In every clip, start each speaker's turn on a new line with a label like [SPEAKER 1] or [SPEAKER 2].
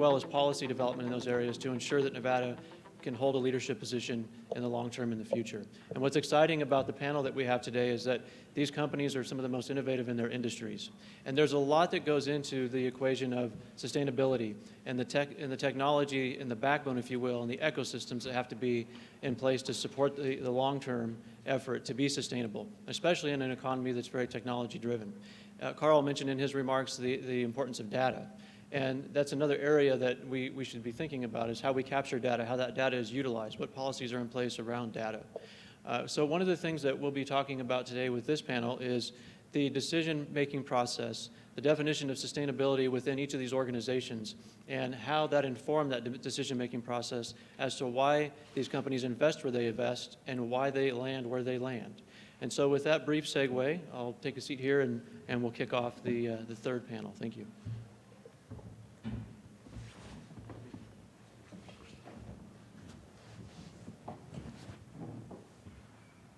[SPEAKER 1] well as policy development in those areas to ensure that Nevada can hold a leadership position in the long term in the future. And what's exciting about the panel that we have today is that these companies are some of the most innovative in their industries. And there's a lot that goes into the equation of sustainability and the technology and the backbone, if you will, and the ecosystems that have to be in place to support the long-term effort to be sustainable, especially in an economy that's very technology driven. Carl mentioned in his remarks the importance of data. And that's another area that we should be thinking about, is how we capture data, how that data is utilized, what policies are in place around data. So one of the things that we'll be talking about today with this panel is the decision-making process, the definition of sustainability within each of these organizations, and how that informed that decision-making process as to why these companies invest where they invest and why they land where they land. And so with that brief segue, I'll take a seat here and we'll kick off the third panel. Thank you.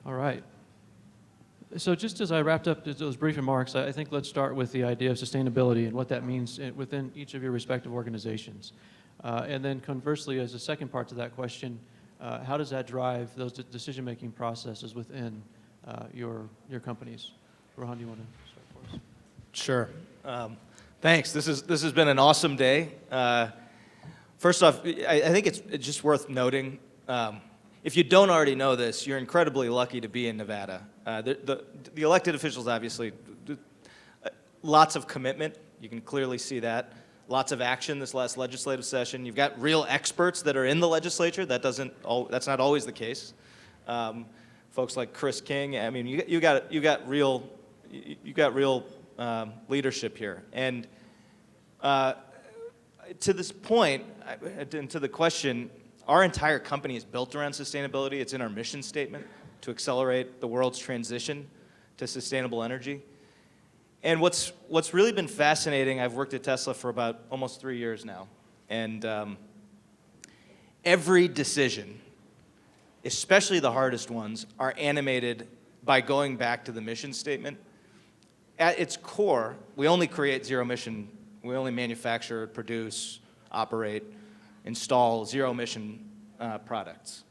[SPEAKER 1] All right. So just as I wrapped up those brief remarks, I think let's start with the idea of sustainability and what that means within each of your respective organizations. And then conversely, as a second part to that question, how does that drive those decision-making processes within your companies? Rohan, do you want to start for us?
[SPEAKER 2] Sure. Thanks. This has been an awesome day. First off, I think it's just worth noting, if you don't already know this, you're incredibly lucky to be in Nevada. The elected officials, obviously, lots of commitment. You can clearly see that. Lots of action this last legislative session. You've got real experts that are in the legislature. That's not always the case. Folks like Kris King. I mean, you got real leadership here. And to this point, and to the question, our entire company is built around sustainability. It's in our mission statement to accelerate the world's transition to sustainable energy. And what's really been fascinating, I've worked at Tesla for about almost 3 years now, and every decision, especially the hardest ones, are animated by going back to the mission statement. At its core, we only create zero emission, we only manufacture, produce, operate, install zero-emission products,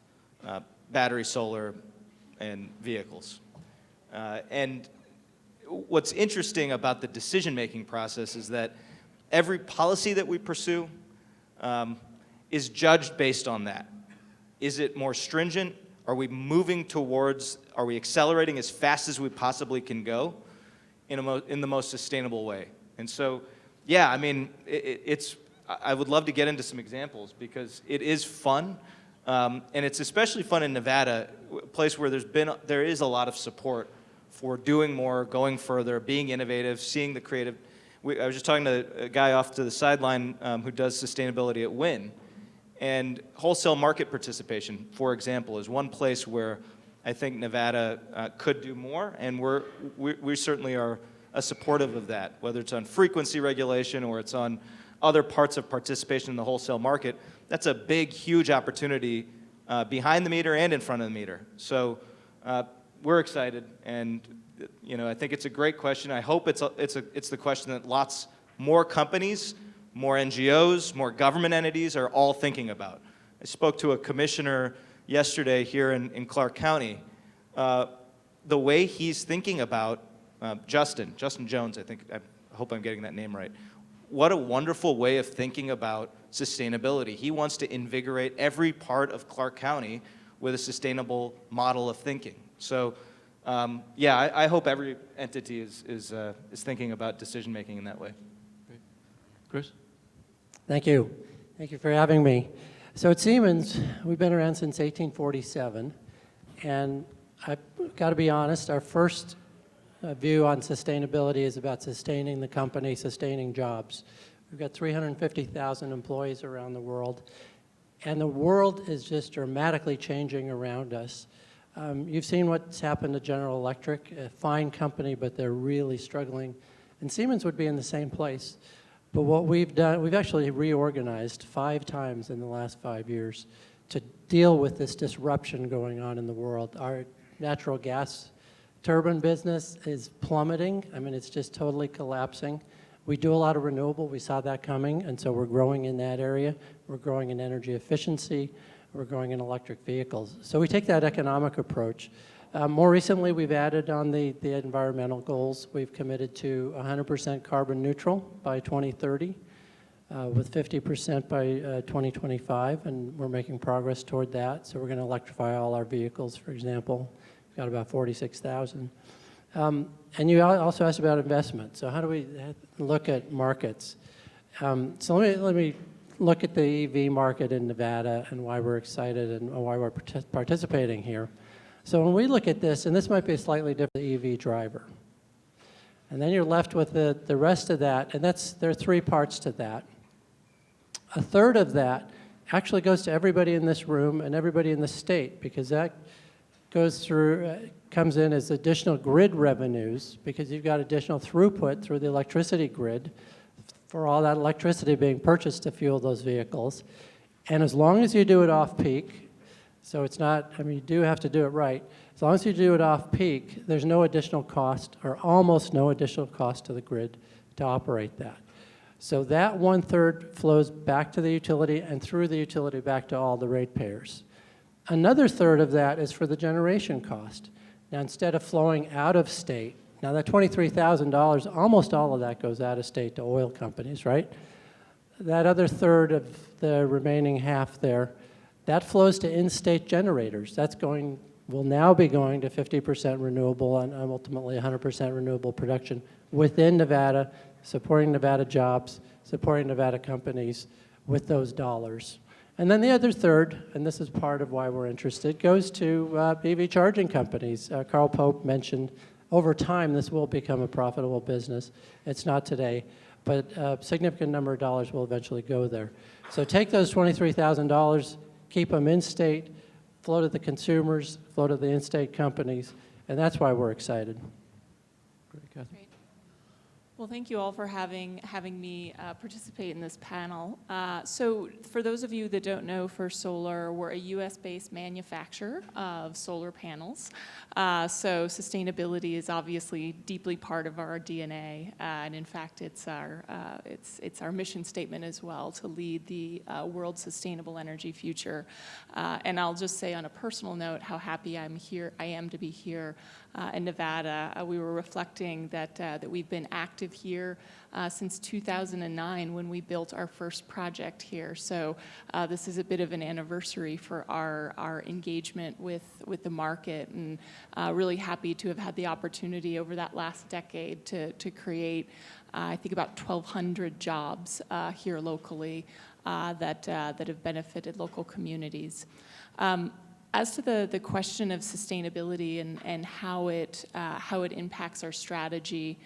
[SPEAKER 2] battery, solar, and vehicles. And what's interesting about the decision-making process is that every policy that we pursue is judged based on that. Is it more stringent? Are we moving towards, are we accelerating as fast as we possibly can go in the most sustainable way? And so, yeah, I mean, I would love to get into some examples because it is fun, and it's especially fun in Nevada, a place where there is a lot of support for doing more, going further, being innovative, seeing the creative. I was just talking to a guy off to the sideline who does sustainability at Wynn, and wholesale market participation, for example, is one place where I think Nevada could do more, and we certainly are supportive of that, whether it's on frequency regulation or it's on other parts of participation in the wholesale market. That's a big, huge opportunity behind the meter and in front of the meter. So we're excited, and I think it's a great question. I hope it's the question that lots more companies, more NGOs, more government entities are all thinking about. I spoke to a commissioner yesterday here in Clark County. The way he's thinking about Justin Jones, I hope I'm getting that name right. What a wonderful way of thinking about sustainability. He wants to invigorate every part of Clark County with a sustainable model of thinking. So, yeah, I hope every entity is thinking about decision making in that way.
[SPEAKER 1] Great. Kris?
[SPEAKER 3] Thank you. Thank you for having me. So at Siemens, we've been around since 1847, and I've got to be honest, our first view on sustainability is about sustaining the company, sustaining jobs. We've got 350,000 employees around the world, and the world is just dramatically changing around us. You've seen what's happened to General Electric, a fine company, but they're really struggling. And Siemens would be in the same place. But what we've done, we've actually reorganized 5 times in the last 5 years to deal with this disruption going on in the world. Our natural gas turbine business is plummeting. I mean, it's just totally collapsing. We do a lot of renewable. We saw that coming, and so we're growing in that area. We're growing in energy efficiency. We're growing in electric vehicles. So we take that economic approach. More recently, we've added on the environmental goals. We've committed to 100% carbon neutral by 2030, with 50% by 2025, and we're making progress toward that. So we're going to electrify all our vehicles, for example. We've got about 46,000. And you also asked about investment. So how do we look at markets? So let me look at the EV market in Nevada and why we're excited and why we're participating here. So when we look at this, and this might be a slightly different EV driver, and then you're left with the rest of that, and there are three parts to that. A third of that actually goes to everybody in this room and everybody in the state, because that comes in as additional grid revenues, because you've got additional throughput through the electricity grid for all that electricity being purchased to fuel those vehicles. And as long as you do it off-peak, so it's not, I mean, you do have to do it right. As long as you do it off-peak, there's no additional cost, or almost no additional cost to the grid to operate that. So that 1/3 flows back to the utility and through the utility back to all the ratepayers. Another third of that is for the generation cost. Now, instead of flowing out of state, now that $23,000, almost all of that goes out of state to oil companies, right? That other third of the remaining half there, that flows to in-state generators. Will now be going to 50% renewable and ultimately 100% renewable production within Nevada, supporting Nevada jobs, supporting Nevada companies with those dollars. And then the other third, and this is part of why we're interested, goes to EV charging companies. Carl Pope mentioned over time this will become a profitable business. It's not today, but a significant number of dollars will eventually go there. So take those $23,000, keep them in-state, flow to the consumers, flow to the in-state companies, and that's why we're excited. Great, Kathryn.
[SPEAKER 4] Great. Well, thank you all for having me participate in this panel. So for those of you that don't know, First Solar, we're a US-based manufacturer of solar panels. So sustainability is obviously deeply part of our DNA, and in fact, it's our mission statement as well, to lead the world's sustainable energy future. And I'll just say on a personal note how happy I am to be here in Nevada. We were reflecting that we've been active here since 2009 when we built our first project here. So this is a bit of an anniversary for our engagement with the market, and really happy to have had the opportunity over that last decade to create, I think, about 1,200 jobs here locally that have benefited local communities. As to the question of sustainability and how it impacts our strategy,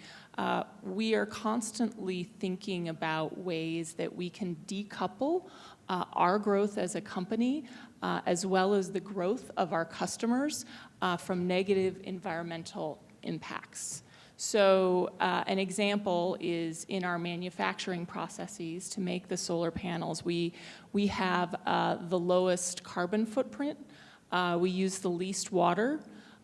[SPEAKER 4] we are constantly thinking about ways that we can decouple our growth as a company, as well as the growth of our customers, from negative environmental impacts. So an example is in our manufacturing processes to make the solar panels. We have the lowest carbon footprint. We use the least water,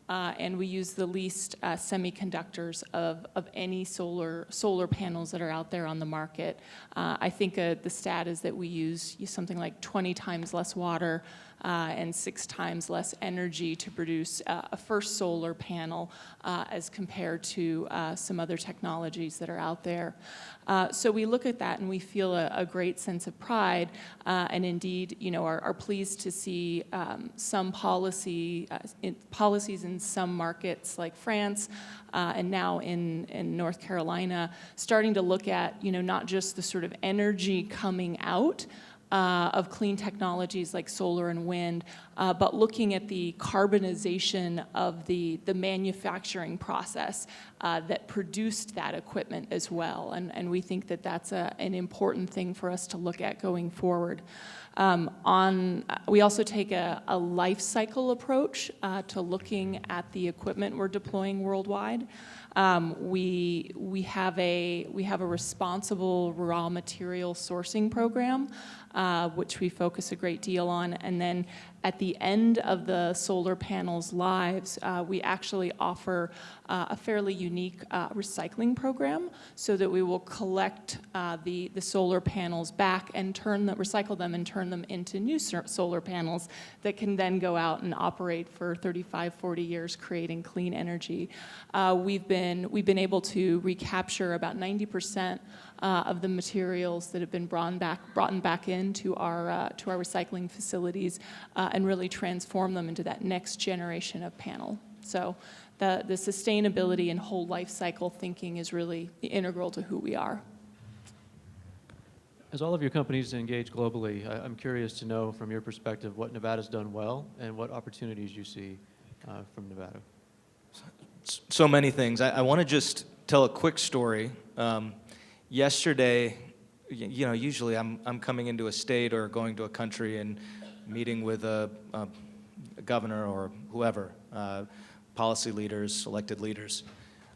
[SPEAKER 4] and we use the least semiconductors of any solar panels that are out there on the market. I think the stat is that we use something like 20 times less water and 6 times less energy to produce a First Solar panel as compared to some other technologies that are out there. So we look at that and we feel a great sense of pride, and indeed, are pleased to see some policies in some markets like France and now in North Carolina starting to look at, not just the sort of energy coming out of clean technologies like solar and wind, but looking at the carbonization of the manufacturing process that produced that equipment as well. And we think that that's an important thing for us to look at going forward. We also take a life cycle approach to looking at the equipment we're deploying worldwide. We have a responsible raw material sourcing program, which we focus a great deal on. And then At the end of the solar panels' lives, we actually offer a fairly unique recycling program so that we will collect the solar panels back and recycle them and turn them into new solar panels that can then go out and operate for 35, 40 years, creating clean energy. We've been able to recapture about 90% of the materials that have been brought back into our recycling facilities and really transform them into that next generation of panel. So the sustainability and whole life cycle thinking is really integral to who we are.
[SPEAKER 1] As all of your companies engage globally, I'm curious to know from your perspective what Nevada's done well and what opportunities you see from Nevada.
[SPEAKER 2] So many things. I want to just tell a quick story. Yesterday, usually I'm coming into a state or going to a country and meeting with a governor or whoever, policy leaders, elected leaders.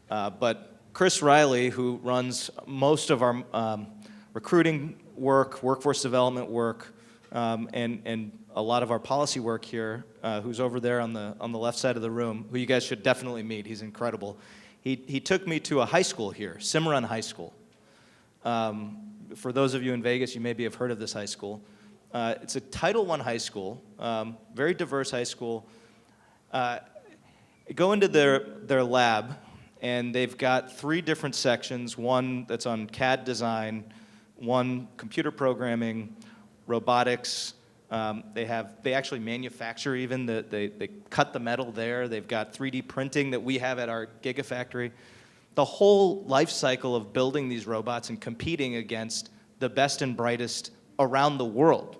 [SPEAKER 2] But Kris Riley, who runs most of our recruiting work, workforce development work, and a lot of our policy work here, who's over there on the left side of the room, who you guys should definitely meet. He's incredible. He took me to a high school here, Cimarron High School. For those of you in Vegas, you maybe have heard of this high school. It's a Title I high school, very diverse high school. Go into their lab, and they've got 3 different sections, one that's on CAD design, one computer programming, robotics. They actually manufacture even, they cut the metal there. They've got 3D printing that we have at our Gigafactory. The whole life cycle of building these robots and competing against the best and brightest around the world,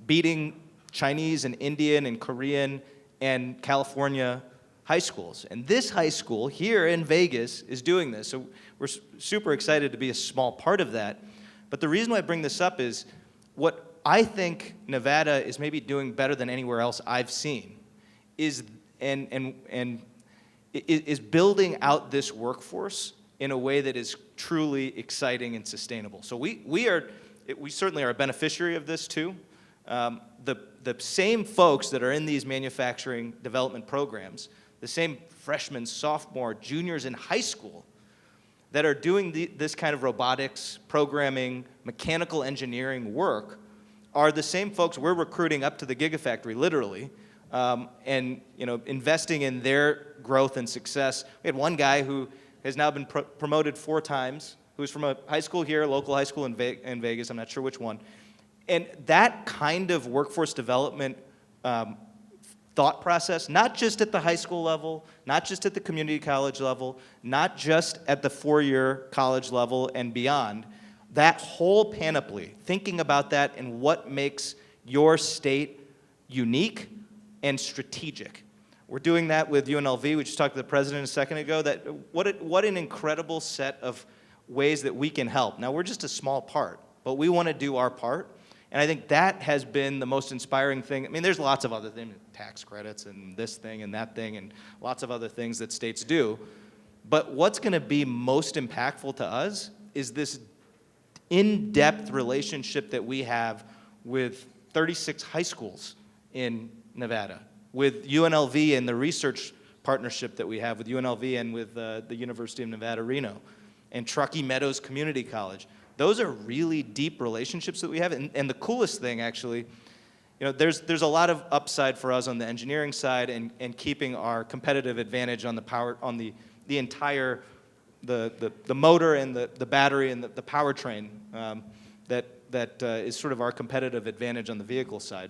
[SPEAKER 2] beating Chinese and Indian and Korean and California high schools. And this high school here in Vegas is doing this. So we're super excited to be a small part of that. But the reason why I bring this up is what I think Nevada is maybe doing better than anywhere else I've seen is is building out this workforce in a way that is truly exciting and sustainable. So we certainly are a beneficiary of this too. The same folks that are in these manufacturing development programs, the same freshmen, sophomore, juniors in high school that are doing this kind of robotics, programming, mechanical engineering work are the same folks we're recruiting up to the Gigafactory, literally, and investing in their growth and success. We had one guy who has now been promoted 4 times, who's from a high school here, local high school in Vegas, I'm not sure which one. And that kind of workforce development thought process, not just at the high school level, not just at the community college level, not just at the 4-year college level and beyond, that whole panoply, thinking about that and what makes your state unique and strategic. We're doing that with UNLV. We just talked to the president a second ago. What an incredible set of ways that we can help. Now, we're just a small part, but we want to do our part. And I think that has been the most inspiring thing. I mean, there's lots of other things, tax credits and this thing and that thing and lots of other things that states do. But what's going to be most impactful to us is this in-depth relationship that we have with 36 high schools in Nevada, with UNLV and the research partnership that we have with UNLV and with the University of Nevada, Reno, and Truckee Meadows Community College. Those are really deep relationships that we have. And the coolest thing, actually, there's a lot of upside for us on the engineering side and keeping our competitive advantage on the power, on the entire, the motor and the battery and the powertrain that is sort of our competitive advantage on the vehicle side.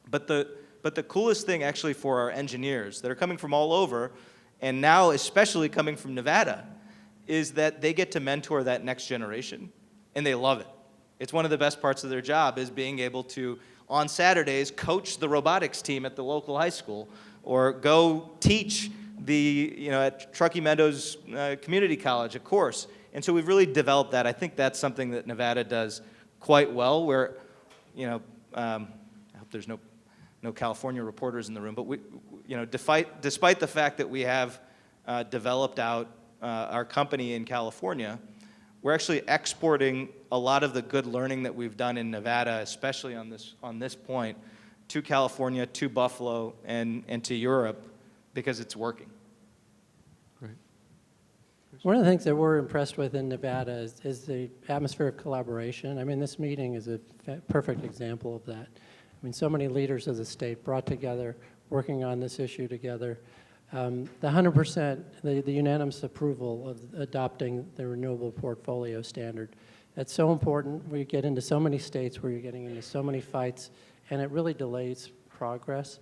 [SPEAKER 2] But the coolest thing actually for our engineers that are coming from all over, and now especially coming from Nevada, is that they get to mentor that next generation, and they love it. It's one of the best parts of their job is being able to, on Saturdays, coach the robotics team at the local high school, or go teach at Truckee Meadows Community College a course. And so we've really developed that. I think that's something that Nevada does quite well, where, I hope there's no California reporters in the room, but despite the fact that we have developed out our company in California, we're actually exporting a lot of the good learning that we've done in Nevada, especially on this point, to California, to Buffalo, and to Europe because it's working.
[SPEAKER 1] Great.
[SPEAKER 3] One of the things that we're impressed with in Nevada is the atmosphere of collaboration. I mean, this meeting is a perfect example of that. I mean, so many leaders of the state brought together, working on this issue together. The 100%, the unanimous approval of adopting the renewable portfolio standard. That's so important. We get into so many states where you're getting into so many fights, and it really delays progress.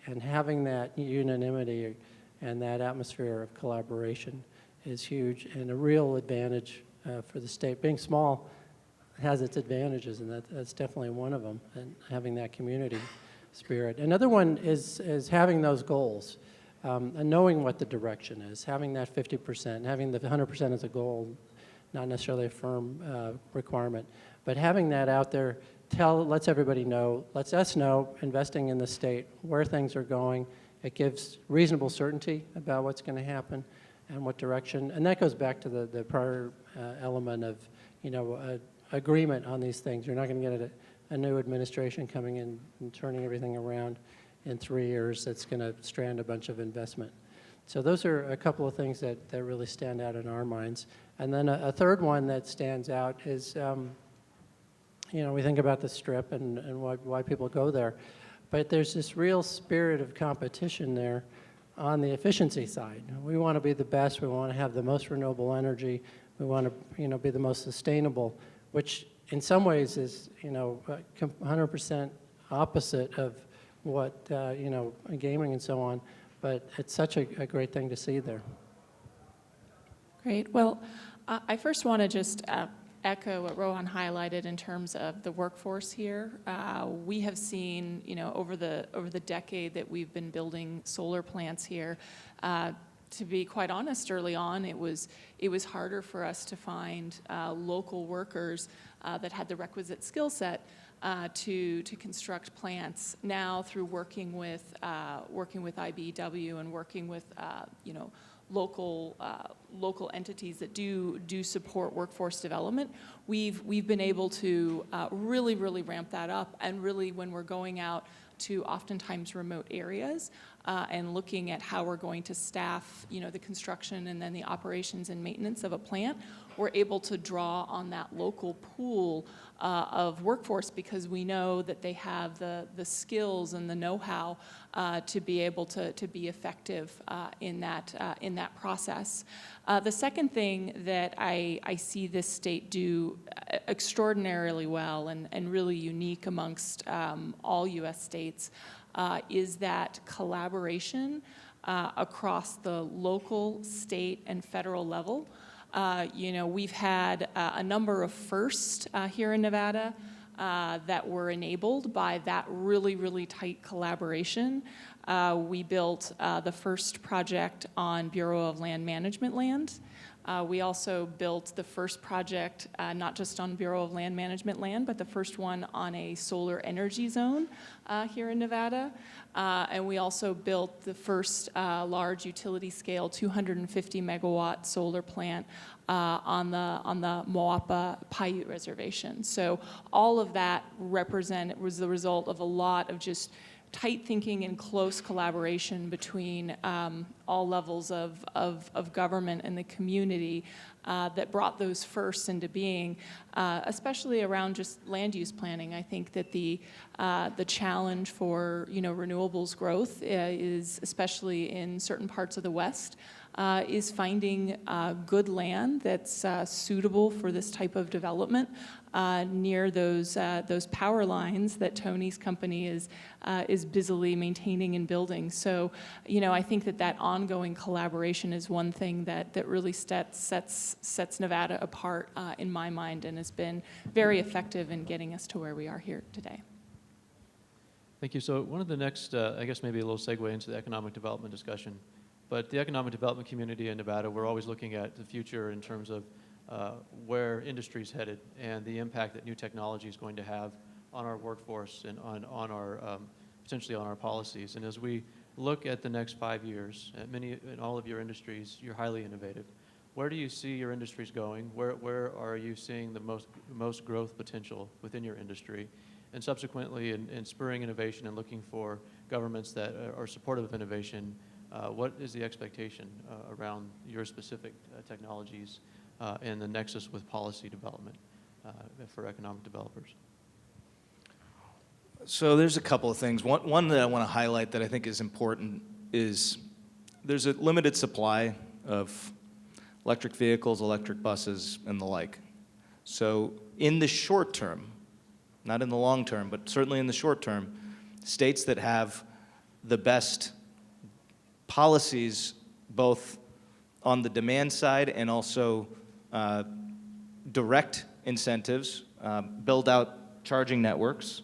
[SPEAKER 3] And having that unanimity and that atmosphere of collaboration is huge and a real advantage for the state. Being small has its advantages, and that's definitely one of them, and having that community spirit. Another one is having those goals and knowing what the direction is, having that 50%, having the 100% as a goal, not necessarily a firm requirement, but having that out there lets everybody know, lets us know, investing in the state, where things are going. It gives reasonable certainty about what's going to happen and what direction. And that goes back to the prior element of, agreement on these things. You're not going to get a new administration coming in and turning everything around in 3 years that's going to strand a bunch of investment. So those are a couple of things that really stand out in our minds. And then a third one that stands out is, we think about the Strip and why people go there. But there's this real spirit of competition there on the efficiency side. We want to be the best. We want to have the most renewable energy. We want to, be the most sustainable, which in some ways is, 100% opposite of what, gaming and so on. But it's such a great thing to see there.
[SPEAKER 4] Great. Well, I first want to just echo what Rohan highlighted in terms of the workforce here. We have seen, over the decade that we've been building solar plants here, to be quite honest, early on, it was harder for us to find local workers that had the requisite skill set to construct plants. Now, through working with IBEW and working with local entities that do support workforce development, we've been able to really ramp that up. And really, when we're going out to oftentimes remote areas and looking at how we're going to staff, the construction and then the operations and maintenance of a plant, we're able to draw on that local pool of workforce because we know that they have the skills and the know-how to be able to be effective in that process. The second thing that I see this state do extraordinarily well and really unique amongst all U.S. states is that collaboration across the local, state, and federal level. We've had a number of firsts here in Nevada that were enabled by that really tight collaboration. We built the first project on Bureau of Land Management land. We also built the first project, not just on Bureau of Land Management land, but the first one on a solar energy zone here in Nevada. And we also built the first large utility scale 250 megawatt solar plant on the Moapa Paiute Reservation. So all of that was the result of a lot of just tight thinking and close collaboration between all levels of government and the community that brought those firsts into being, especially around just land use planning. I think that the challenge for renewables growth is, especially in certain parts of the West, is finding good land that's suitable for this type of development near those power lines that Tony's company is busily maintaining and building. So, I think that ongoing collaboration is one thing that really sets Nevada apart in my mind and has been very effective in getting us to where we are here today.
[SPEAKER 1] Thank you. So one of the next, I guess maybe a little segue into the economic development discussion. But the economic development community in Nevada, we're always looking at the future in terms of where industry is headed and the impact that new technology is going to have on our workforce and on our potentially on our policies. And as we look at the next 5 years, in all of your industries, you're highly innovative. Where do you see your industries going? Where are you seeing the most growth potential within your industry? And subsequently, in spurring innovation and looking for governments that are supportive of innovation, what is the expectation around your specific technologies and the nexus with policy development for economic developers?
[SPEAKER 2] So there's a couple of things. One that I want to highlight that I think is important is there's a limited supply of electric vehicles, electric buses, and the like. So in the short term, not in the long term, but certainly in the short term, states that have the best policies both on the demand side and also direct incentives, build out charging networks.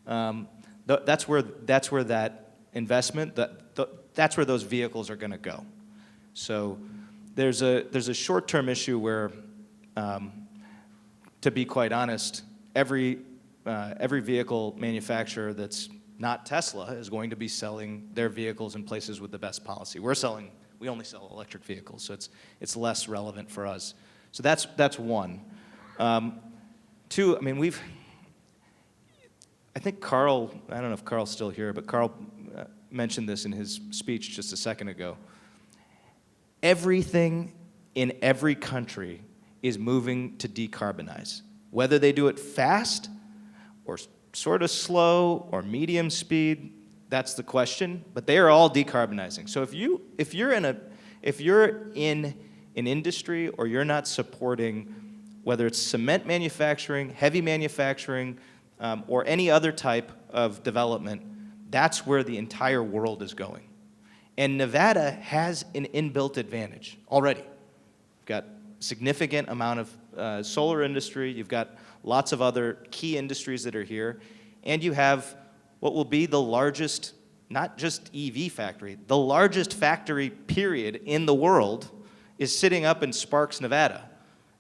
[SPEAKER 2] That's where that investment, that's where those vehicles are going to go. So there's a short-term issue where, to be quite honest, every vehicle manufacturer that's not Tesla is going to be selling their vehicles in places with the best policy. We only sell electric vehicles, so it's less relevant for us. So that's one. Two, I mean, I think Carl, I don't know if Carl's still here, but Carl mentioned this in his speech just a second ago. Everything in every country is moving to decarbonize. Whether they do it fast or sort of slow or medium speed, that's the question, but they are all decarbonizing. So if you're in an industry or you're not supporting, whether it's cement manufacturing, heavy manufacturing, or any other type of development, that's where the entire world is going. And Nevada has an inbuilt advantage already. You've got a significant amount of solar industry, you've got lots of other key industries that are here, and you have what will be the largest, not just EV factory, the largest factory, period, in the world is sitting up in Sparks, Nevada,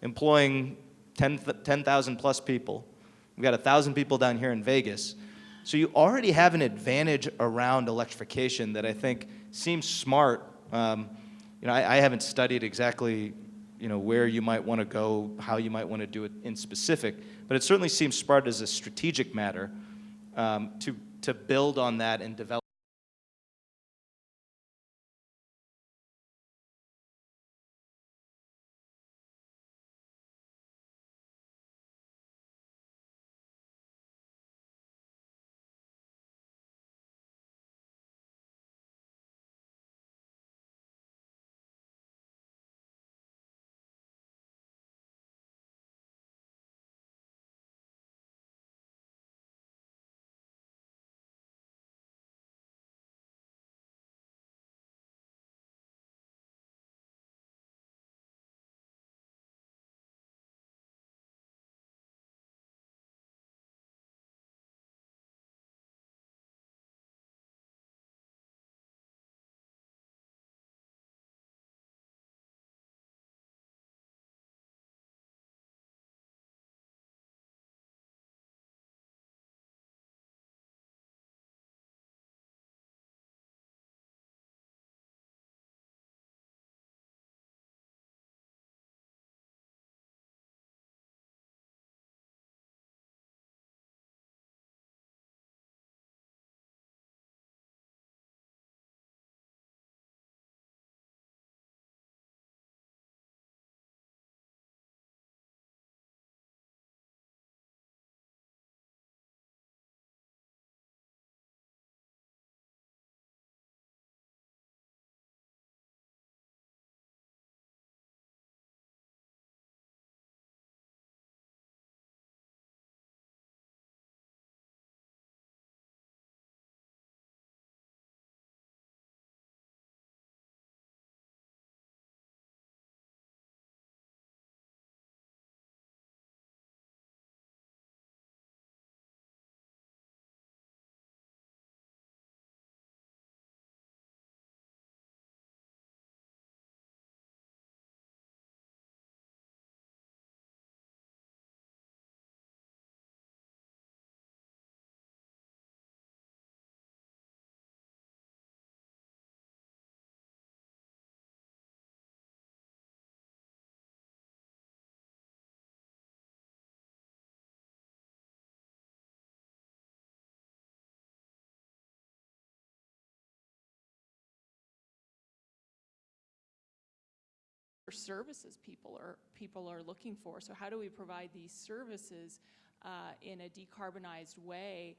[SPEAKER 2] employing 10,000 plus people. We've got 1,000 people down here in Vegas. So you already have an advantage around electrification that I think seems smart. I haven't studied exactly where you might want to go, how you might want to do it in specific, but it certainly seems smart as a strategic matter to build on that and develop
[SPEAKER 4] services people are looking for. So how do we provide these services in a decarbonized way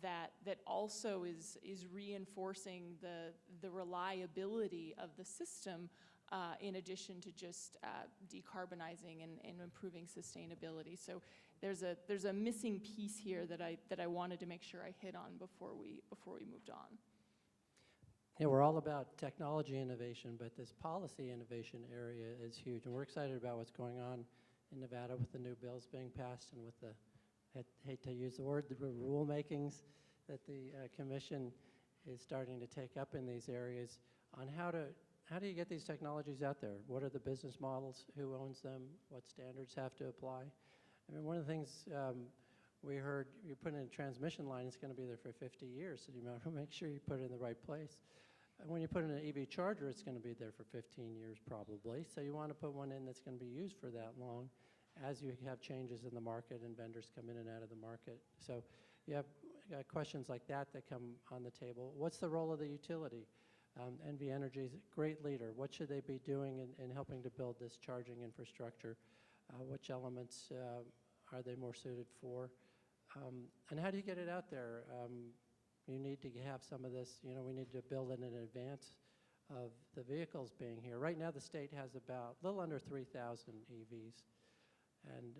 [SPEAKER 4] that also is reinforcing the reliability of the system, in addition to just decarbonizing and improving sustainability. So there's a missing piece here that I wanted to make sure I hit on before we moved on.
[SPEAKER 3] Yeah, we're all about technology innovation, but this policy innovation area is huge, and we're excited about what's going on in Nevada with the new bills being passed and with the, I hate to use the word, the rulemakings that the commission is starting to take up in these areas on how do you get these technologies out there? What are the business models? Who owns them? What standards have to apply? I mean, one of the things we heard, you put in a transmission line, it's going to be there for 50 years, so you might make sure you put it in the right place. And when you put in an EV charger, it's going to be there for 15 years probably, so you want to put one in that's going to be used for that long as you have changes in the market and vendors come in and out of the market. So you have questions like that come on the table. What's the role of the utility? NV Energy is a great leader. What should they be doing in helping to build this charging infrastructure? Which elements are they more suited for? And how do you get it out there? You need to have some of this, we need to build it in advance of the vehicles being here. Right now the state has about a little under 3,000 EVs. And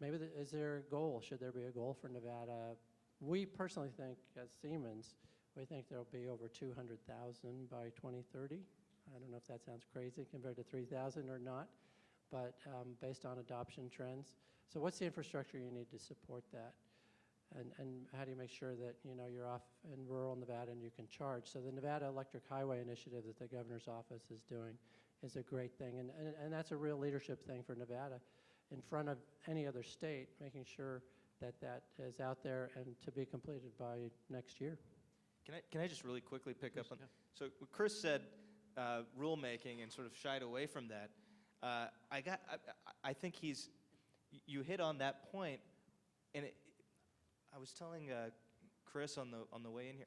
[SPEAKER 3] maybe is there a goal? Should there be a goal for Nevada? We personally think, as Siemens, we think there'll be over 200,000 by 2030. I don't know if that sounds crazy compared to 3,000 or not, but based on adoption trends. So what's the infrastructure you need to support that? And how do you make sure that you're off in rural Nevada and you can charge? So the Nevada Electric Highway Initiative that the governor's office is doing is a great thing, and that's a real leadership thing for Nevada in front of any other state, making sure that that is out there and to be completed by next year.
[SPEAKER 2] Can I just really quickly pick up on?
[SPEAKER 1] Yeah.
[SPEAKER 2] So Kris said rulemaking and sort of shied away from that. I think you hit on that point, and I was telling Kris on the way in here.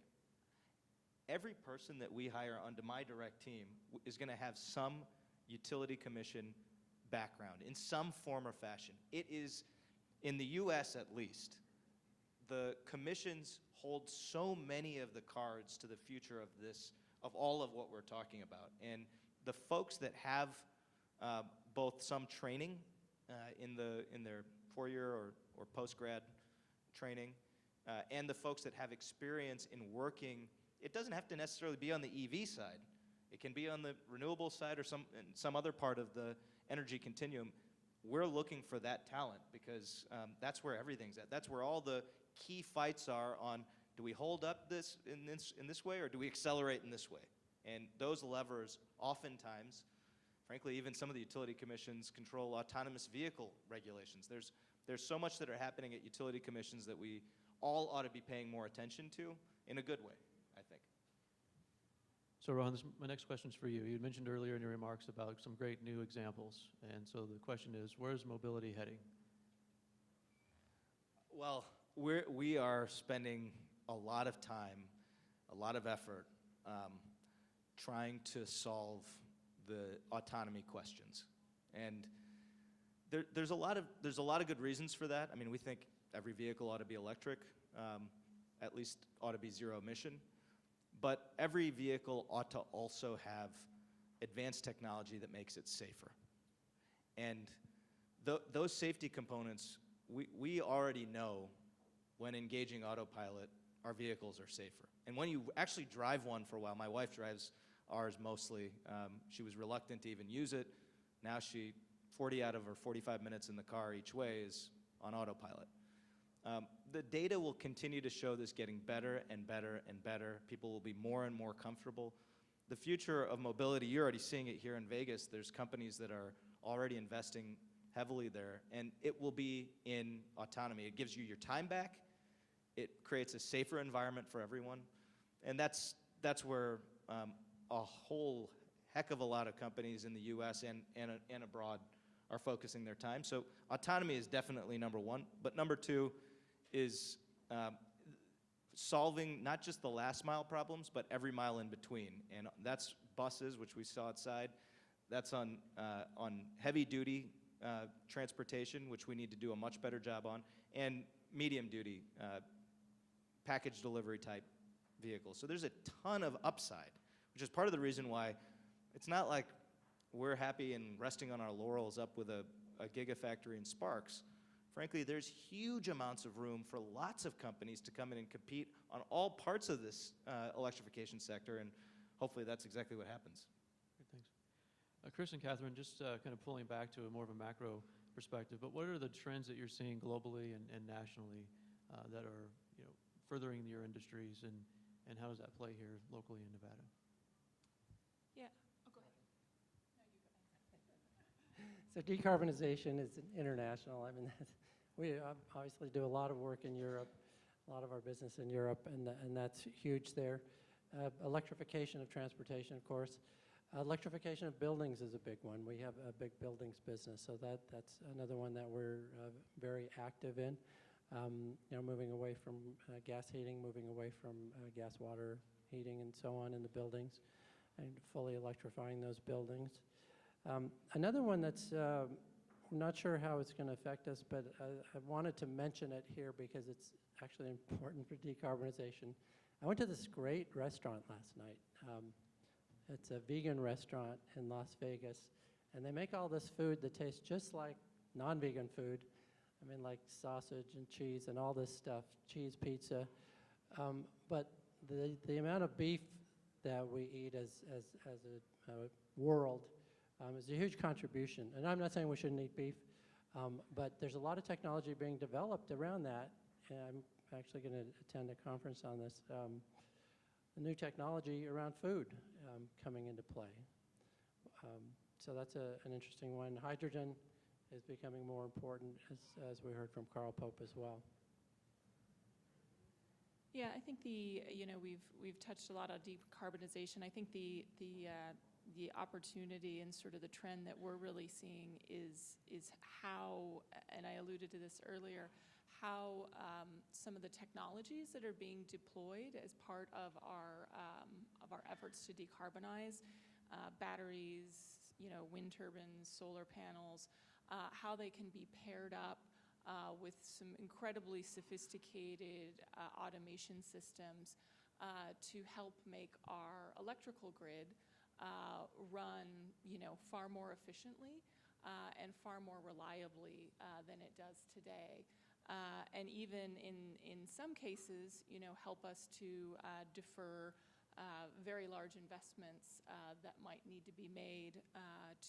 [SPEAKER 2] Every person that we hire onto my direct team is going to have some utility commission background in some form or fashion. It is, in the U.S. at least, the commissions hold so many of the cards to the future of all of what we're talking about. And the folks that have both some training in their four-year or post-grad training, and the folks that have experience in working, it doesn't have to necessarily be on the EV side. It can be on the renewable side or some other part of the energy continuum. We're looking for that talent because that's where everything's at. That's where all the key fights are on, do we hold up this in this way or do we accelerate in this way? And those levers oftentimes, frankly, even some of the utility commissions control autonomous vehicle regulations. There's so much that are happening at utility commissions that we all ought to be paying more attention to in a good way, I think.
[SPEAKER 1] So Rohan, my next question is for you. You had mentioned earlier in your remarks about some great new examples. And so the question is, where is mobility heading?
[SPEAKER 2] Well, we are spending a lot of time, a lot of effort trying to solve the autonomy questions. And there's a lot of good reasons for that. I mean, we think every vehicle ought to be electric, at least ought to be zero emission. But every vehicle ought to also have advanced technology that makes it safer. And those safety components, we already know when engaging autopilot, our vehicles are safer. And when you actually drive one for a while, my wife drives ours mostly. She was reluctant to even use it. Now 40 out of her 45 minutes in the car each way is on autopilot. The data will continue to show this getting better and better and better. People will be more and more comfortable. The future of mobility, you're already seeing it here in Vegas. There's companies that are already investing heavily there, and it will be in autonomy. It gives you your time back. It creates a safer environment for everyone, and that's where a whole heck of a lot of companies in the U.S. and abroad are focusing their time. So autonomy is definitely number one, but number two is solving not just the last mile problems, but every mile in between. And that's buses, which we saw outside. That's on heavy-duty transportation, which we need to do a much better job on, and medium-duty package delivery type vehicles. So there's a ton of upside, which is part of the reason why it's not like we're happy and resting on our laurels up with a gigafactory in Sparks. Frankly, there's huge amounts of room for lots of companies to come in and compete on all parts of this electrification sector, and hopefully that's exactly what happens.
[SPEAKER 1] Great, thanks. Kris and Kathryn, just kind of pulling back to a more of a macro perspective, but what are the trends that you're seeing globally and nationally that are furthering your industries, and how does that play here locally in Nevada?
[SPEAKER 4] Yeah. Oh, go ahead. No, you go ahead.
[SPEAKER 3] So decarbonization is international. I mean, we obviously do a lot of work in Europe, a lot of our business in Europe, and that's huge there. Electrification of transportation, of course. Electrification of buildings is a big one. We have a big buildings business, so that's another one that we're very active in. Moving away from gas heating, moving away from gas water heating and so on in the buildings, and fully electrifying those buildings. Another one that's I'm not sure how it's going to affect us, but I wanted to mention it here because it's actually important for decarbonization. I went to this great restaurant last night. It's a vegan restaurant in Las Vegas, and they make all this food that tastes just like non-vegan food. I mean, like sausage and cheese and all this stuff, cheese pizza. But the amount of beef that we eat as a world is a huge contribution. And I'm not saying we shouldn't eat beef, but there's a lot of technology being developed around that. And I'm actually going to attend a conference on this. The new technology around food coming into play. So that's an interesting one. Hydrogen is becoming more important, as we heard from Carl Pope as well.
[SPEAKER 4] Yeah, I think we've touched a lot on decarbonization. I think the opportunity and sort of the trend that we're really seeing is how, and I alluded to this earlier, how some of the technologies that are being deployed as part of our efforts to decarbonize, batteries, wind turbines, solar panels, how they can be paired up with some incredibly sophisticated automation systems to help make our electrical grid run, far more efficiently and far more reliably than it does today. And even in some cases, help us to defer very large investments that might need to be made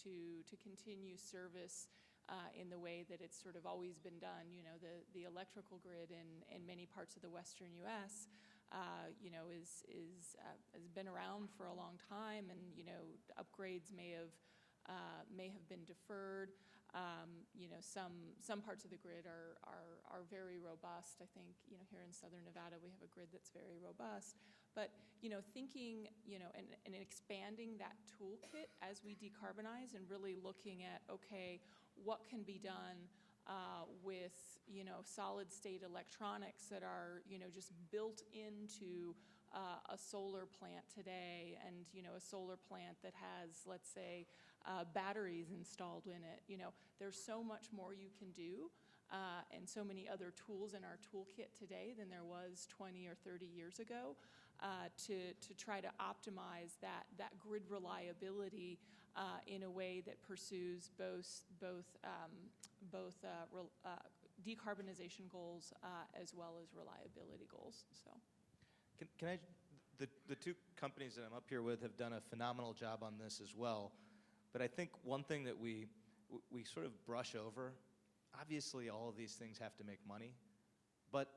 [SPEAKER 4] to continue service in the way that it's sort of always been done. The electrical grid in many parts of the western U.S. Has been around for a long time, and upgrades may have been deferred. Some parts of the grid are very robust. I think here in Southern Nevada we have a grid that's very robust. But thinking and expanding that toolkit as we decarbonize and really looking at what can be done with solid state electronics that are just built into a solar plant today, and a solar plant that has, let's say, batteries installed in it. There's so much more you can do, and so many other tools in our toolkit today than there was 20 or 30 years ago to try to optimize that grid reliability in a way that pursues both decarbonization goals as well as reliability goals. So.
[SPEAKER 2] Can I, the two companies that I'm up here with have done a phenomenal job on this as well, but I think one thing that we sort of brush over, obviously all of these things have to make money, but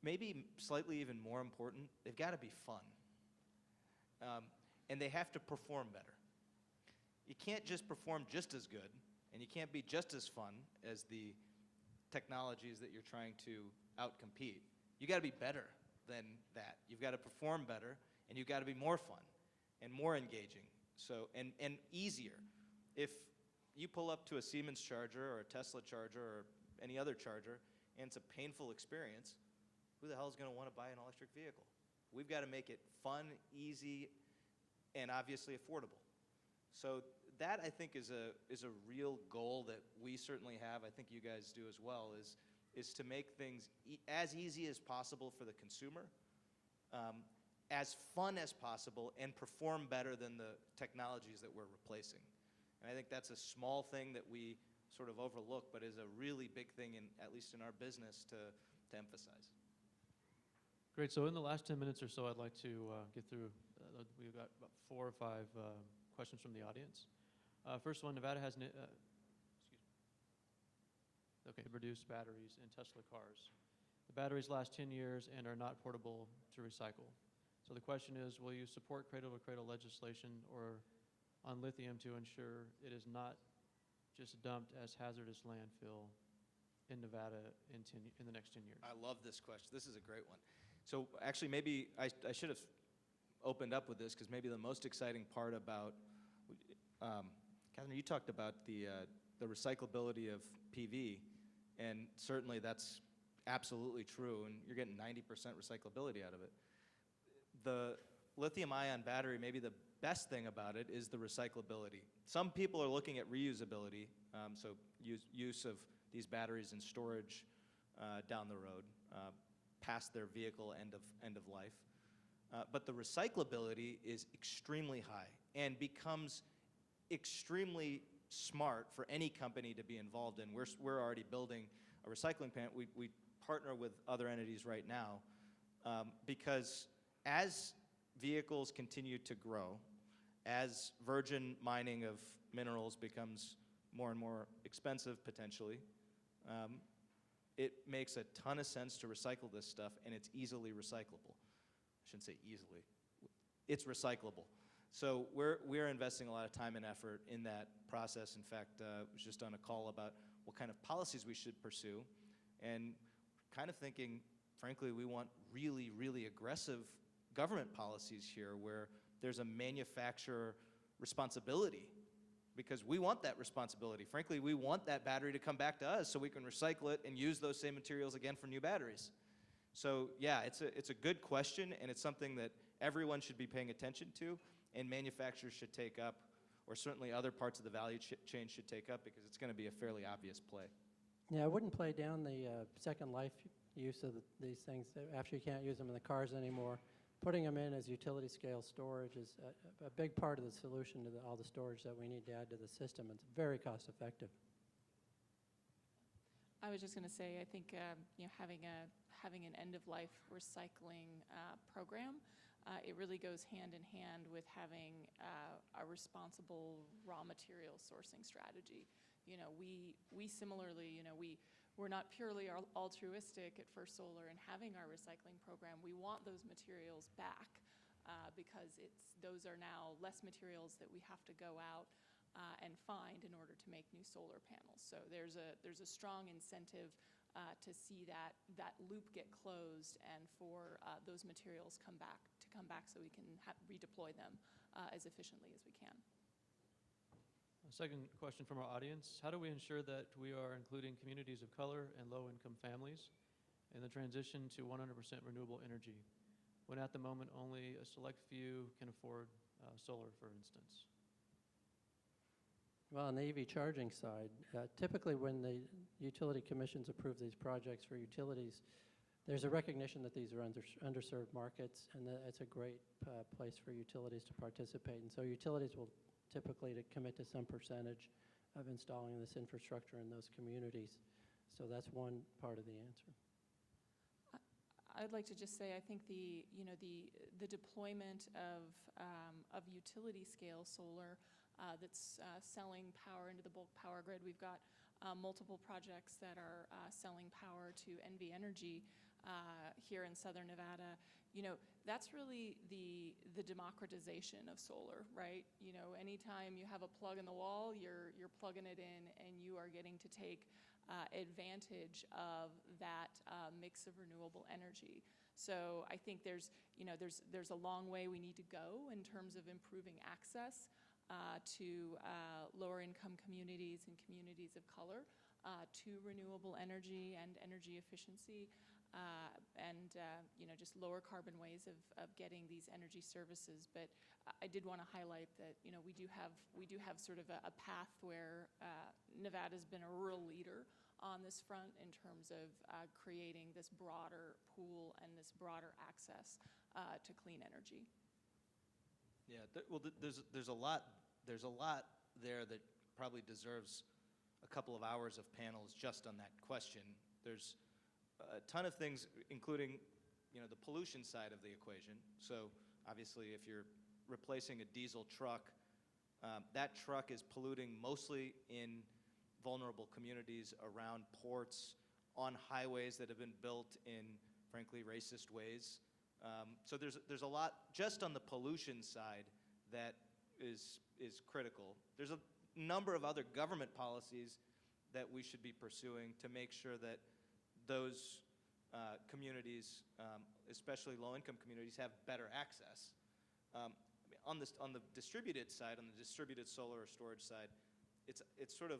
[SPEAKER 2] maybe slightly even more important, they've got to be fun. And they have to perform better. You can't just perform just as good, and you can't be just as fun as the technologies that you're trying to outcompete. You got to be better than that. You've got to perform better, and you've got to be more fun and more engaging, and easier. If you pull up to a Siemens charger or a Tesla charger or any other charger, and it's a painful experience, who the hell is going to want to buy an electric vehicle? We've got to make it fun, easy, and obviously affordable. So that, I think, is a real goal that we certainly have. I think you guys do as well, is to make things as easy as possible for the consumer, as fun as possible, and perform better than the technologies that we're replacing. And I think that's a small thing that we sort of overlook, but is a really big thing, at least in our business, to emphasize.
[SPEAKER 1] Great. So in the last 10 minutes or so, I'd like to get through, we've got about 4 or 5 questions from the audience. First one, Nevada has, to produce batteries in Tesla cars. The batteries last 10 years and are not portable to recycle. So the question is, will you support cradle-to-cradle legislation or on lithium to ensure it is not just dumped as hazardous landfill in Nevada in the next 10 years?
[SPEAKER 2] I love this question. This is a great one. So actually, maybe I should have opened up with this, because maybe the most exciting part about, Kathryn, you talked about the recyclability of PV, and certainly that's absolutely true, and you're getting 90% recyclability out of it. The lithium-ion battery, maybe the best thing about it is the recyclability. Some people are looking at reusability, so use of these batteries in storage down the road, past their vehicle end of life. But the recyclability is extremely high and becomes extremely smart for any company to be involved in. We're already building a recycling plant. We partner with other entities right now because as vehicles continue to grow, as virgin mining of minerals becomes more and more expensive potentially, it makes a ton of sense to recycle this stuff, and it's easily recyclable. I shouldn't say easily. It's recyclable. So we're investing a lot of time and effort in that process. In fact, I was just on a call about what kind of policies we should pursue, and kind of thinking, frankly, we want really, really aggressive government policies here where there's a manufacturer responsibility, because we want that responsibility. Frankly, we want that battery to come back to us so we can recycle it and use those same materials again for new batteries. So yeah, it's a good question, and it's something that everyone should be paying attention to, and manufacturers should take up, or certainly other parts of the value chain should take up, because it's going to be a fairly obvious play.
[SPEAKER 3] Yeah, I wouldn't play down the second life use of these things after you can't use them in the cars anymore. Putting them in as utility scale storage is a big part of the solution to all the storage that we need to add to the system. It's very cost effective.
[SPEAKER 4] I was just going to say, I think having an end-of-life recycling program, it really goes hand in hand with having a responsible raw material sourcing strategy. We similarly, we're not purely altruistic at First Solar in having our recycling program. We want those materials back because those are now less materials that we have to go out and find in order to make new solar panels. So there's a strong incentive to see that loop get closed and for those materials come back so we can redeploy them as efficiently as we can.
[SPEAKER 1] A second question from our audience: how do we ensure that we are including communities of color and low-income families in the transition to 100% renewable energy, when at the moment only a select few can afford solar, for instance?
[SPEAKER 3] Well, on the EV charging side, typically when the utility commissions approve these projects for utilities, there's a recognition that these are underserved markets, and that it's a great place for utilities to participate. And so utilities will typically commit to some percentage of installing this infrastructure in those communities. So that's one part of the answer.
[SPEAKER 4] I'd like to just say, I think the deployment of utility scale solar that's selling power into the bulk power grid. We've got multiple projects that are selling power to NV Energy here in Southern Nevada. That's really the democratization of solar, right? Anytime you have a plug in the wall, you're plugging it in, and you are getting to take advantage of that mix of renewable energy. So I think there's a long way we need to go in terms of improving access to lower income communities and communities of color to renewable energy and energy efficiency. and just lower carbon ways of getting these energy services. But I did want to highlight that we do have sort of a path where Nevada's been a real leader on this front in terms of creating this broader pool and this broader access to clean energy.
[SPEAKER 2] Yeah, there's a lot there that probably deserves a couple of hours of panels just on that question. There's a ton of things, including the pollution side of the equation. So obviously, if you're replacing a diesel truck, that truck is polluting mostly in vulnerable communities around ports, on highways that have been built in, frankly, racist ways. So there's a lot just on the pollution side that is critical. There's a number of other government policies that we should be pursuing to make sure that those communities, especially low-income communities, have better access. On the distributed side, on the distributed solar or storage side, it's sort of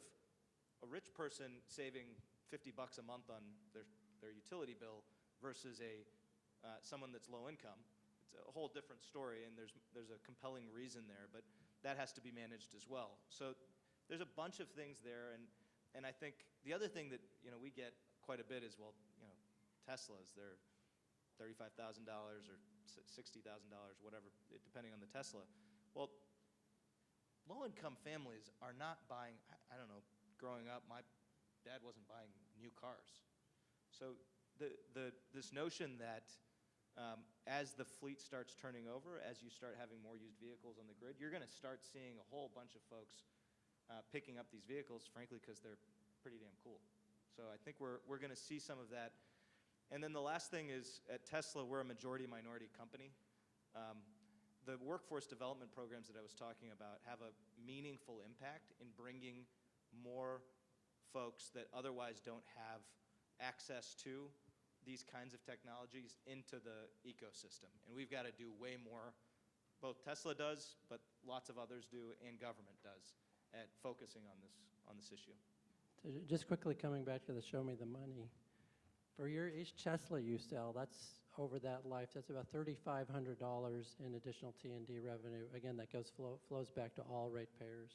[SPEAKER 2] a rich person saving $50 a month on their utility bill versus someone that's low income. It's a whole different story, and there's a compelling reason there, but that has to be managed as well. So there's a bunch of things there, and I think the other thing that we get quite a bit is, Teslas, they're $35,000 or $60,000, whatever, depending on the Tesla. Well, low-income families are not buying, I don't know, growing up, my dad wasn't buying new cars. So this notion that as the fleet starts turning over, as you start having more used vehicles on the grid, you're going to start seeing a whole bunch of folks picking up these vehicles, frankly, because they're pretty damn cool. So I think we're going to see some of that. And then the last thing is, at Tesla, we're a majority-minority company. The workforce development programs that I was talking about have a meaningful impact in bringing more folks that otherwise don't have access to these kinds of technologies into the ecosystem. And we've got to do way more. Both Tesla does, but lots of others do, and government does, at focusing on this issue.
[SPEAKER 3] So just quickly coming back to the show me the money. For each Tesla you sell, that's over that life, that's about $3,500 in additional T&D revenue. Again, that flows back to all ratepayers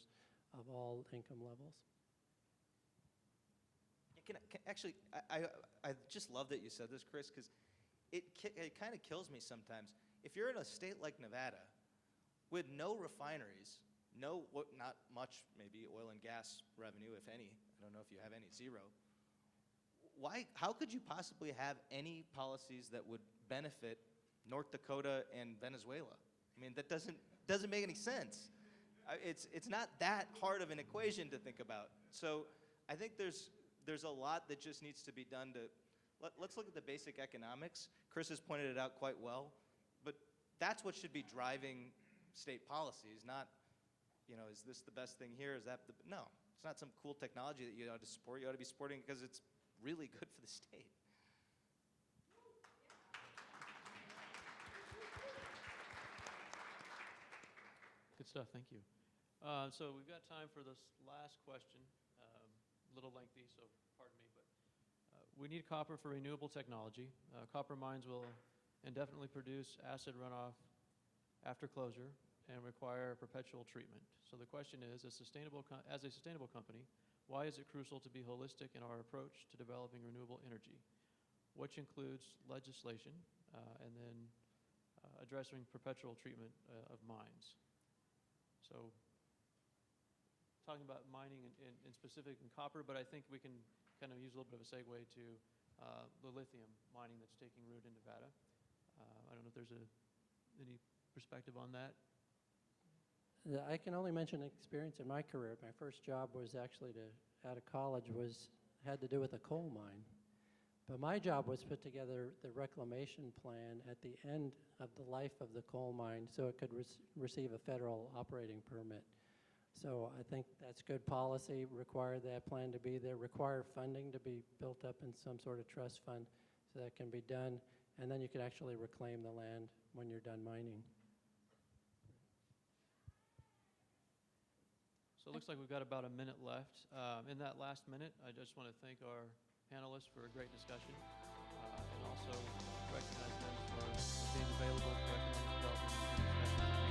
[SPEAKER 3] of all income levels.
[SPEAKER 2] Actually, I just love that you said this, Kris, because it kind of kills me sometimes. If you're in a state like Nevada with no refineries, not much maybe oil and gas revenue, if any, I don't know if you have any, zero, how could you possibly have any policies that would benefit North Dakota and Venezuela? I mean, that doesn't make any sense. It's not that hard of an equation to think about. So I think there's a lot that just needs to be done to, let's look at the basic economics. Kris has pointed it out quite well, but that's what should be driving state policies, not, is this the best thing here? Is that no, it's not some cool technology that you ought to support. You ought to be supporting it because it's really good for the state.
[SPEAKER 1] Good stuff, thank you. So we've got time for this last question. A little lengthy, so pardon me, but we need copper for renewable technology. Copper mines will indefinitely produce acid runoff after closure and require perpetual treatment. So the question is, as a sustainable company, why is it crucial to be holistic in our approach to developing renewable energy, which includes legislation and then addressing perpetual treatment of mines? So talking about mining in specific in copper, but I think we can kind of use a little bit of a segue to the lithium mining that's taking root in Nevada. I don't know if there's any perspective on that.
[SPEAKER 3] I can only mention experience in my career. My first job was actually out of college had to do with a coal mine. But my job was put together the reclamation plan at the end of the life of the coal mine so it could receive a federal operating permit. So I think that's good policy, require that plan to be there, require funding to be built up in some sort of trust fund so that can be done, and then you can actually reclaim the land when you're done mining.
[SPEAKER 1] So it looks like we've got about a minute left. In that last minute, I just want to thank our panelists for a great discussion, and also recognize them for being available for economic development and discussions.